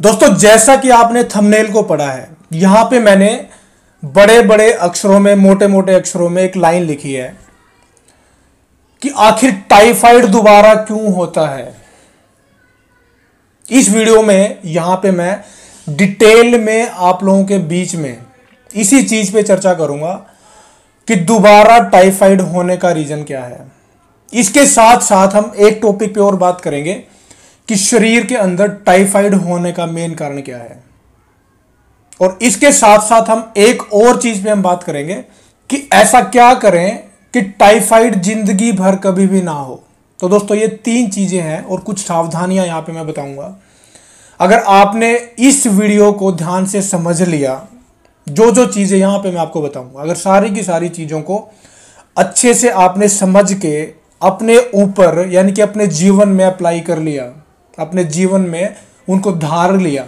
दोस्तों, जैसा कि आपने थंबनेल को पढ़ा है, यहां पे मैंने बड़े बड़े अक्षरों में, मोटे मोटे अक्षरों में एक लाइन लिखी है कि आखिर टाइफाइड दोबारा क्यों होता है। इस वीडियो में यहां पे मैं डिटेल में आप लोगों के बीच में इसी चीज पे चर्चा करूंगा कि दोबारा टाइफाइड होने का रीजन क्या है। इसके साथ साथ हम एक टॉपिक पे और बात करेंगे कि शरीर के अंदर टाइफाइड होने का मेन कारण क्या है, और इसके साथ साथ हम एक और चीज पे हम बात करेंगे कि ऐसा क्या करें कि टाइफाइड जिंदगी भर कभी भी ना हो। तो दोस्तों, ये तीन चीजें हैं और कुछ सावधानियां यहां पे मैं बताऊंगा। अगर आपने इस वीडियो को ध्यान से समझ लिया, जो जो चीजें यहां पे मैं आपको बताऊंगा, अगर सारी की सारी चीजों को अच्छे से आपने समझ के अपने ऊपर यानी कि अपने जीवन में अप्लाई कर लिया, अपने जीवन में उनको धार लिया,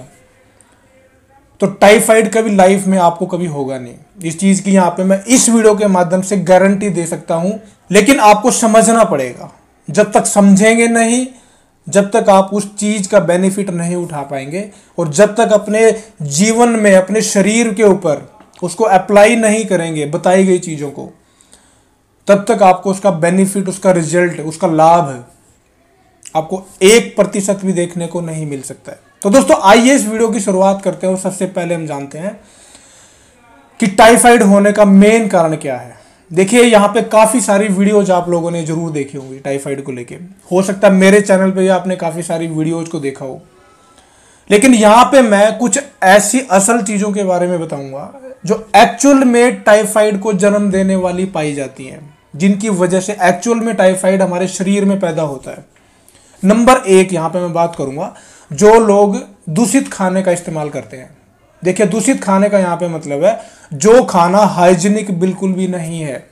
तो टाइफाइड कभी लाइफ में आपको कभी होगा नहीं। इस चीज की यहां पे मैं इस वीडियो के माध्यम से गारंटी दे सकता हूं। लेकिन आपको समझना पड़ेगा। जब तक समझेंगे नहीं, जब तक आप उस चीज का बेनिफिट नहीं उठा पाएंगे, और जब तक अपने जीवन में, अपने शरीर के ऊपर उसको अप्लाई नहीं करेंगे बताई गई चीजों को, तब तक आपको उसका बेनिफिट, उसका रिजल्ट, उसका लाभ आपको 1% भी देखने को नहीं मिल सकता है। तो दोस्तों, आइए इस वीडियो की शुरुआत करते हैं। और सबसे पहले हम जानते हैं कि टाइफाइड होने का मेन कारण क्या है। देखिए, यहाँ पे काफी सारी वीडियोज आप लोगों ने जरूर देखी होंगी टाइफाइड को लेके। हो सकता है मेरे चैनल पे भी आपने काफी सारी वीडियोज को देखा हो, लेकिन यहाँ पे मैं कुछ ऐसी असल चीजों के बारे में बताऊंगा जो एक्चुअल में टाइफाइड को जन्म देने वाली पाई जाती हैं, जिनकी वजह से एक्चुअल में टाइफाइड हमारे शरीर में पैदा होता है। नंबर 1 यहां पे मैं बात करूंगा, जो लोग दूषित खाने का इस्तेमाल करते हैं। देखिए, दूषित खाने का यहां पे मतलब है जो खाना हाइजीनिक बिल्कुल भी नहीं है।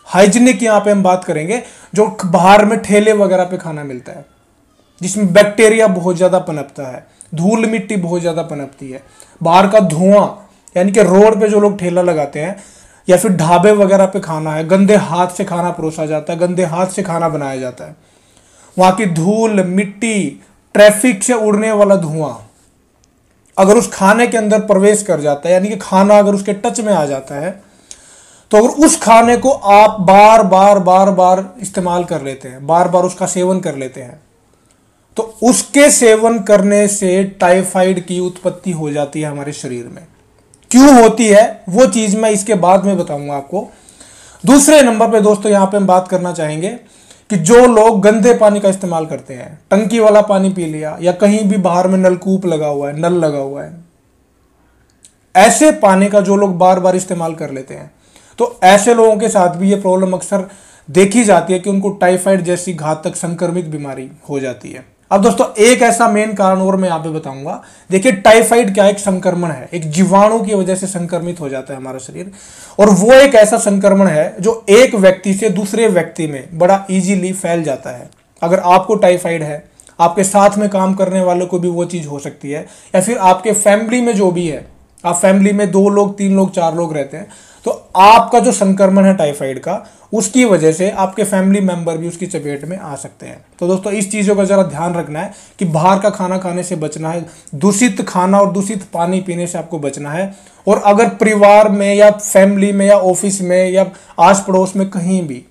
हाइजीनिक यहां पे हम बात करेंगे जो बाहर में ठेले वगैरह पे खाना मिलता है, जिसमें बैक्टीरिया बहुत ज्यादा पनपता है, धूल मिट्टी बहुत ज्यादा पनपती है, बाहर का धुआं, यानी कि रोड पे जो लोग ठेला लगाते हैं या फिर ढाबे वगैरह पे खाना है, गंदे हाथ से खाना परोसा जाता है, गंदे हाथ से खाना बनाया जाता है, वहां की धूल मिट्टी, ट्रैफिक से उड़ने वाला धुआं अगर उस खाने के अंदर प्रवेश कर जाता है, यानी कि खाना अगर उसके टच में आ जाता है, तो अगर उस खाने को आप बार बार इस्तेमाल कर लेते हैं, बार बार उसका सेवन कर लेते हैं, तो उसके सेवन करने से टाइफाइड की उत्पत्ति हो जाती है हमारे शरीर में। क्यों होती है वो चीज मैं इसके बाद में बताऊंगा आपको। दूसरे नंबर पे दोस्तों, यहां पे हम बात करना चाहेंगे कि जो लोग गंदे पानी का इस्तेमाल करते हैं, टंकी वाला पानी पी लिया, या कहीं भी बाहर में नलकूप लगा हुआ है, नल लगा हुआ है, ऐसे पानी का जो लोग बार बार इस्तेमाल कर लेते हैं, तो ऐसे लोगों के साथ भी ये प्रॉब्लम अक्सर देखी जाती है कि उनको टाइफाइड जैसी घातक संक्रमित बीमारी हो जाती है। अब दोस्तों, एक ऐसा मेन कारण और मैं यहां पे बताऊंगा। देखिए, टाइफाइड क्या एक संक्रमण है, एक जीवाणु की वजह से संक्रमित हो जाता है हमारा शरीर, और वो एक ऐसा संक्रमण है जो एक व्यक्ति से दूसरे व्यक्ति में बड़ा इजीली फैल जाता है। अगर आपको टाइफाइड है, आपके साथ में काम करने वालों को भी वो चीज हो सकती है, या फिर आपके फैमिली में जो भी है, आप फैमिली में 2 लोग 3 लोग 4 लोग रहते हैं, तो आपका जो संक्रमण है टाइफाइड का, उसकी वजह से आपके फैमिली मेंबर भी उसकी चपेट में आ सकते हैं। तो दोस्तों, इस चीज़ों का जरा ध्यान रखना है कि बाहर का खाना खाने से बचना है, दूषित खाना और दूषित पानी पीने से आपको बचना है। और अगर परिवार में या फैमिली में या ऑफिस में या आस पड़ोस में कहीं भी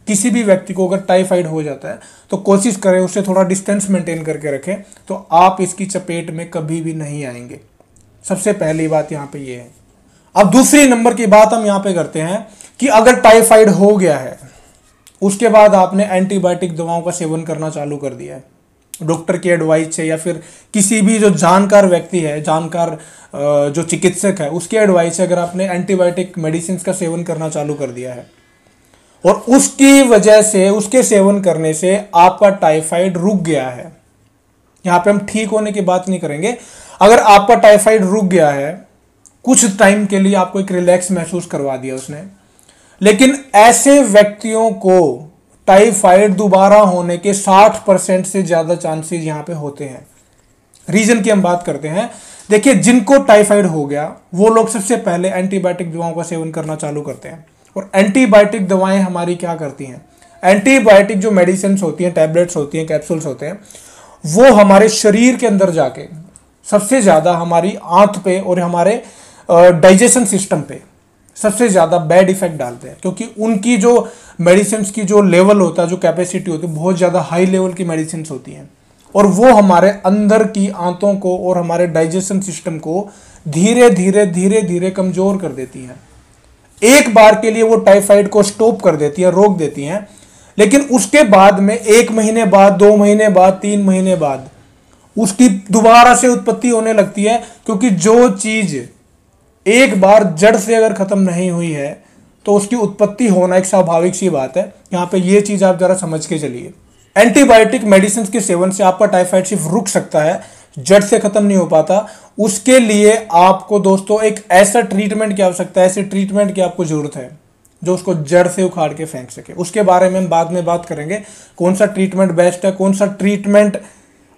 किसी भी व्यक्ति को अगर टाइफाइड हो जाता है, तो कोशिश करें उससे थोड़ा डिस्टेंस मेंटेन करके रखें, तो आप इसकी चपेट में कभी भी नहीं आएंगे। सबसे पहली बात यहाँ पे ये है। अब दूसरी नंबर की बात हम यहाँ पे करते हैं कि अगर टाइफाइड हो गया है, उसके बाद आपने एंटीबायोटिक दवाओं का सेवन करना चालू कर दिया है, डॉक्टर की एडवाइस से या फिर किसी भी जो जानकार व्यक्ति है, जानकार जो चिकित्सक है, उसकी एडवाइस से अगर आपने एंटीबायोटिक मेडिसिन का सेवन करना चालू कर दिया है, और उसकी वजह से, उसके सेवन करने से आपका टाइफाइड रुक गया है, यहाँ पे हम ठीक होने की बात नहीं करेंगे, अगर आपका टाइफाइड रुक गया है, कुछ टाइम के लिए आपको एक रिलैक्स महसूस करवा दिया उसने, लेकिन ऐसे व्यक्तियों को टाइफाइड दोबारा होने के 60% से ज्यादा चांसेस यहां पे होते हैं। रीजन की हम बात करते हैं। देखिए, जिनको टाइफाइड हो गया वो लोग सबसे पहले एंटीबायोटिक दवाओं का सेवन करना चालू करते हैं। और एंटीबायोटिक दवाएं हमारी क्या करती हैं? एंटीबायोटिक जो मेडिसिन होती हैं, टैबलेट्स होती हैं, कैप्सूल्स होते हैं, वो हमारे शरीर के अंदर जाके सबसे ज़्यादा हमारी आंत पे और हमारे डाइजेशन सिस्टम पे सबसे ज़्यादा बैड इफेक्ट डालते हैं, क्योंकि उनकी जो मेडिसिन की जो लेवल होता है, जो कैपेसिटी होती है, बहुत ज़्यादा हाई लेवल की मेडिसिन होती हैं और वो हमारे अंदर की आंतों को और हमारे डाइजेशन सिस्टम को धीरे धीरे धीरे धीरे कमज़ोर कर देती हैं। एक बार के लिए वो टाइफाइड को स्टॉप कर देती हैं, रोक देती हैं, लेकिन उसके बाद में 1 महीने बाद, 2 महीने बाद, 3 महीने बाद उसकी दोबारा से उत्पत्ति होने लगती है, क्योंकि जो चीज़ एक बार जड़ से अगर खत्म नहीं हुई है तो उसकी उत्पत्ति होना एक स्वाभाविक सी बात है। यहां पे ये चीज आप जरा समझ के चलिए। एंटीबायोटिक मेडिसिन के सेवन से आपका टाइफाइड सिर्फ रुक सकता है, जड़ से खत्म नहीं हो पाता। उसके लिए आपको दोस्तों एक ऐसा ट्रीटमेंट की आवश्यकता है, ऐसे ट्रीटमेंट की आपको जरूरत है जो उसको जड़ से उखाड़ के फेंक सके। उसके बारे में हम बाद में बात करेंगे, कौन सा ट्रीटमेंट बेस्ट है, कौन सा ट्रीटमेंट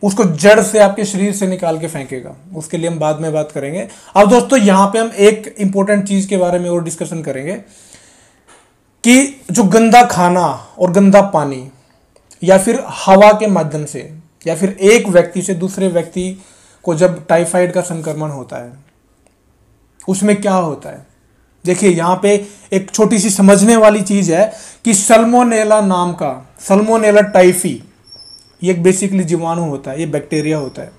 उसको जड़ से आपके शरीर से निकाल के फेंकेगा, उसके लिए हम बाद में बात करेंगे। अब दोस्तों यहां पे हम एक इंपॉर्टेंट चीज के बारे में और डिस्कशन करेंगे कि जो गंदा खाना और गंदा पानी या फिर हवा के माध्यम से या फिर एक व्यक्ति से दूसरे व्यक्ति को जब टाइफाइड का संक्रमण होता है उसमें क्या होता है। देखिए यहां पे एक छोटी सी समझने वाली चीज है कि सल्मोनेला नाम का, सल्मोनेला टाइफी, ये एक बेसिकली जीवाणु होता है, ये बैक्टीरिया होता है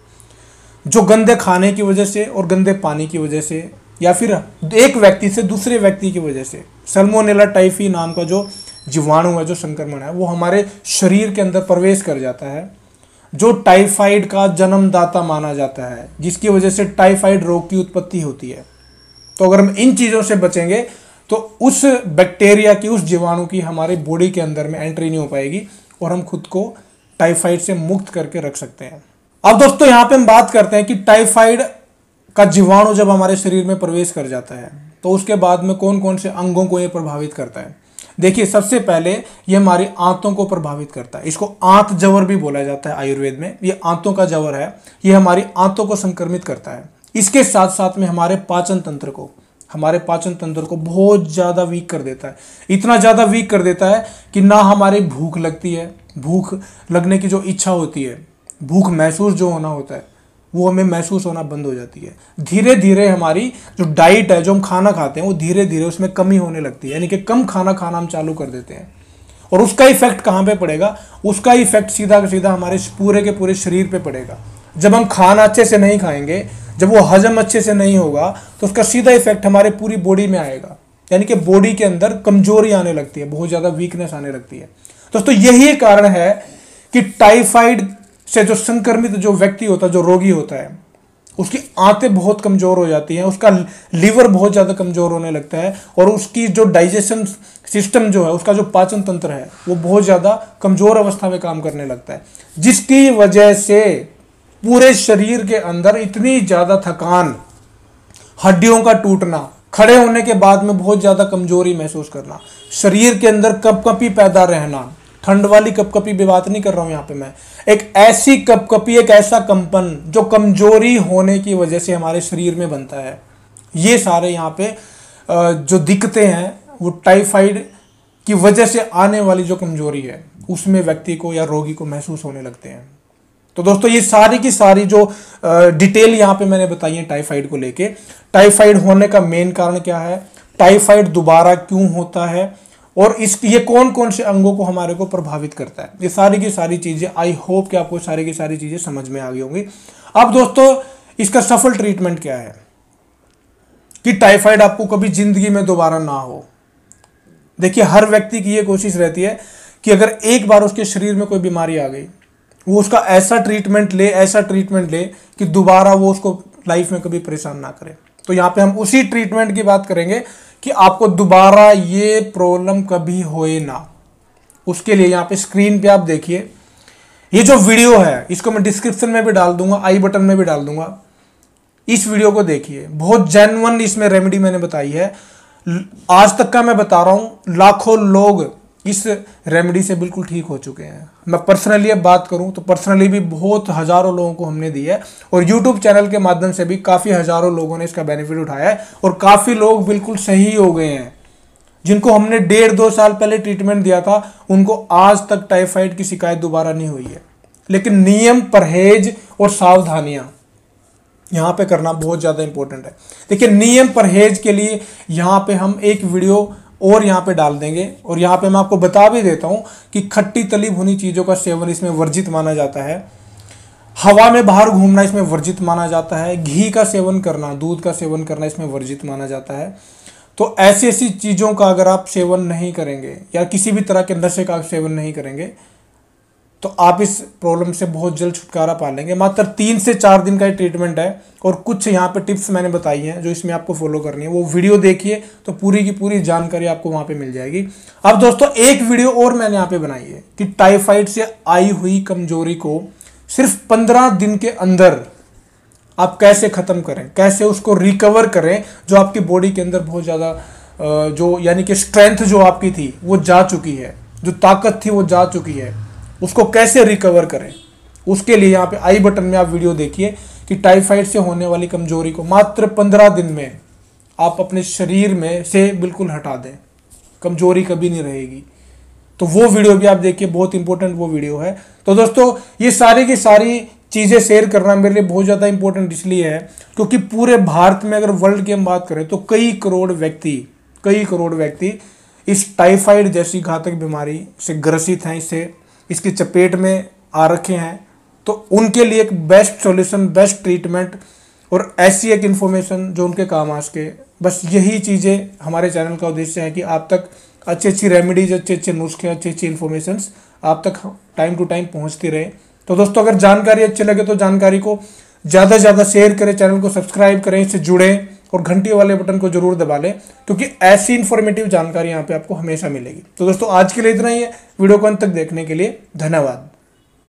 जो गंदे खाने की वजह से और गंदे पानी की वजह से या फिर एक व्यक्ति से दूसरे व्यक्ति की वजह से, सल्मोनेला टाइफी नाम का जो जीवाणु है, जो संक्रमण है, वो हमारे शरीर के अंदर प्रवेश कर जाता है, जो टाइफाइड का जन्मदाता माना जाता है, जिसकी वजह से टाइफाइड रोग की उत्पत्ति होती है। तो अगर हम इन चीज़ों से बचेंगे तो उस बैक्टीरिया की, उस जीवाणु की हमारे बॉडी के अंदर में एंट्री नहीं हो पाएगी और हम खुद को टाइफाइड से मुक्त करके रख सकते हैं। अब दोस्तों यहां पे हम बात करते हैं कि टाइफाइड का जीवाणु जब हमारे शरीर में प्रवेश कर जाता है तो उसके बाद में कौन कौन से अंगों को ये प्रभावित करता है। देखिए सबसे पहले ये हमारी आंतों को प्रभावित करता है, इसको आंत जवर भी बोला जाता है आयुर्वेद में। ये आंतों का जवर है, ये हमारी आंतों को संक्रमित करता है। इसके साथ साथ में हमारे पाचन तंत्र को बहुत ज़्यादा वीक कर देता है, इतना ज़्यादा वीक कर देता है कि ना हमारी भूख लगती है, भूख लगने की जो इच्छा होती है, भूख महसूस जो होना होता है, वो हमें महसूस होना बंद हो जाती है। धीरे धीरे हमारी जो डाइट है, जो हम खाना खाते हैं, वो धीरे धीरे उसमें कमी होने लगती है, यानी कि कम खाना खाना हम चालू कर देते हैं। और उसका इफेक्ट कहाँ पे पड़ेगा? उसका इफेक्ट सीधा का सीधा हमारे पूरे के पूरे शरीर पे पड़ेगा। जब हम खाना अच्छे से नहीं खाएंगे, जब वो हजम अच्छे से नहीं होगा, तो उसका सीधा इफेक्ट हमारे पूरी बॉडी में आएगा, यानी कि बॉडी के अंदर कमजोरी आने लगती है, बहुत ज़्यादा वीकनेस आने लगती है। दोस्तों यही कारण है कि टाइफाइड से जो संक्रमित जो व्यक्ति होता है, जो रोगी होता है, उसकी आंतें बहुत कमजोर हो जाती हैं, उसका लीवर बहुत ज़्यादा कमजोर होने लगता है और उसकी जो डाइजेशन सिस्टम जो है, उसका जो पाचन तंत्र है, वो बहुत ज़्यादा कमजोर अवस्था में काम करने लगता है, जिसकी वजह से पूरे शरीर के अंदर इतनी ज़्यादा थकान, हड्डियों का टूटना, खड़े होने के बाद में बहुत ज़्यादा कमजोरी महसूस करना, शरीर के अंदर कपकपी पैदा रहना। ठंड वाली कपकपी भी बात नहीं कर रहा हूं यहाँ पे मैं, एक ऐसी कपकपी, एक ऐसा कंपन जो कमजोरी होने की वजह से हमारे शरीर में बनता है। ये सारे यहाँ पे जो दिक्कतें हैं वो टाइफाइड की वजह से आने वाली जो कमजोरी है उसमें व्यक्ति को या रोगी को महसूस होने लगते हैं। तो दोस्तों ये सारी की सारी जो डिटेल यहाँ पे मैंने बताई है टाइफाइड को लेके, टाइफाइड होने का मेन कारण क्या है, टाइफाइड दोबारा क्यों होता है और ये कौन कौन से अंगों को हमारे को प्रभावित करता है, ये सारी की सारी चीज़ें आई होप कि आपको सारी की सारी चीज़ें समझ में आ गई होंगी। अब दोस्तों इसका सफल ट्रीटमेंट क्या है कि टाइफाइड आपको कभी जिंदगी में दोबारा ना हो। देखिए हर व्यक्ति की ये कोशिश रहती है कि अगर एक बार उसके शरीर में कोई बीमारी आ गई, वो उसका ऐसा ट्रीटमेंट ले कि दोबारा वो उसको लाइफ में कभी परेशान ना करे। तो यहाँ पे हम उसी ट्रीटमेंट की बात करेंगे कि आपको दोबारा ये प्रॉब्लम कभी होए ना। उसके लिए यहाँ पे स्क्रीन पे आप देखिए, ये जो वीडियो है इसको मैं डिस्क्रिप्शन में भी डाल दूंगा, आई बटन में भी डाल दूंगा। इस वीडियो को देखिए, बहुत जेन्युइन इसमें रेमेडी मैंने बताई है। आज तक का मैं बता रहा हूँ, लाखों लोग इस रेमेडी से बिल्कुल ठीक हो चुके हैं। मैं पर्सनली अब बात करूं तो पर्सनली भी बहुत हज़ारों लोगों को हमने दी है और यूट्यूब चैनल के माध्यम से भी काफ़ी हज़ारों लोगों ने इसका बेनिफिट उठाया है और काफ़ी लोग बिल्कुल सही हो गए हैं। जिनको हमने 1.5-2 साल पहले ट्रीटमेंट दिया था उनको आज तक टाइफाइड की शिकायत दोबारा नहीं हुई है। लेकिन नियम, परहेज और सावधानियाँ, यहाँ पे करना बहुत ज़्यादा इंपॉर्टेंट है। देखिए नियम परहेज के लिए यहाँ पे हम एक वीडियो और यहाँ पे डाल देंगे, और यहाँ पे मैं आपको बता भी देता हूँ कि खट्टी तली भुनी चीज़ों का सेवन इसमें वर्जित माना जाता है, हवा में बाहर घूमना इसमें वर्जित माना जाता है, घी का सेवन करना, दूध का सेवन करना इसमें वर्जित माना जाता है। तो ऐसी ऐसी चीज़ों का अगर आप सेवन नहीं करेंगे या किसी भी तरह के नशे का सेवन नहीं करेंगे तो आप इस प्रॉब्लम से बहुत जल्द छुटकारा पा लेंगे। मात्र 3 से 4 दिन का ये ट्रीटमेंट है, और कुछ यहाँ पे टिप्स मैंने बताई हैं जो इसमें आपको फॉलो करनी है। वो वीडियो देखिए तो पूरी की पूरी जानकारी आपको वहाँ पे मिल जाएगी। अब दोस्तों एक वीडियो और मैंने यहाँ पे बनाई है कि टाइफाइड से आई हुई कमजोरी को सिर्फ 15 दिन के अंदर आप कैसे ख़त्म करें, कैसे उसको रिकवर करें। जो आपकी बॉडी के अंदर बहुत ज़्यादा जो यानी कि स्ट्रेंथ जो आपकी थी वो जा चुकी है, जो ताकत थी वो जा चुकी है, उसको कैसे रिकवर करें। उसके लिए यहाँ पे आई बटन में आप वीडियो देखिए कि टाइफाइड से होने वाली कमजोरी को मात्र 15 दिन में आप अपने शरीर में से बिल्कुल हटा दें, कमजोरी कभी नहीं रहेगी। तो वो वीडियो भी आप देखिए, बहुत इंपॉर्टेंट वो वीडियो है। तो दोस्तों ये सारी की सारी चीज़ें शेयर करना मेरे लिए बहुत ज़्यादा इंपॉर्टेंट इसलिए है क्योंकि पूरे भारत में अगर वर्ल्ड की हम बात करें तो कई करोड़ व्यक्ति इस टाइफाइड जैसी घातक बीमारी से ग्रसित हैं, इसकी चपेट में आ रखे हैं। तो उनके लिए एक बेस्ट सॉल्यूशन, बेस्ट ट्रीटमेंट और ऐसी एक इन्फॉर्मेशन जो उनके काम आ सके, बस यही चीज़ें हमारे चैनल का उद्देश्य है कि आप तक अच्छी रेमेडीज, अच्छे नुस्खे, अच्छी इन्फॉर्मेशंस आप तक टाइम टू टाइम पहुंचती रहे। तो दोस्तों अगर जानकारी अच्छी लगे तो जानकारी को ज़्यादा से ज़्यादा शेयर करें, चैनल को सब्सक्राइब करें, इससे जुड़ें और घंटी वाले बटन को जरूर दबा लें क्योंकि ऐसी इन्फॉर्मेटिव जानकारी यहाँ पे आपको हमेशा मिलेगी। तो दोस्तों आज के लिए इतना ही है। वीडियो को अंत तक देखने के लिए धन्यवाद।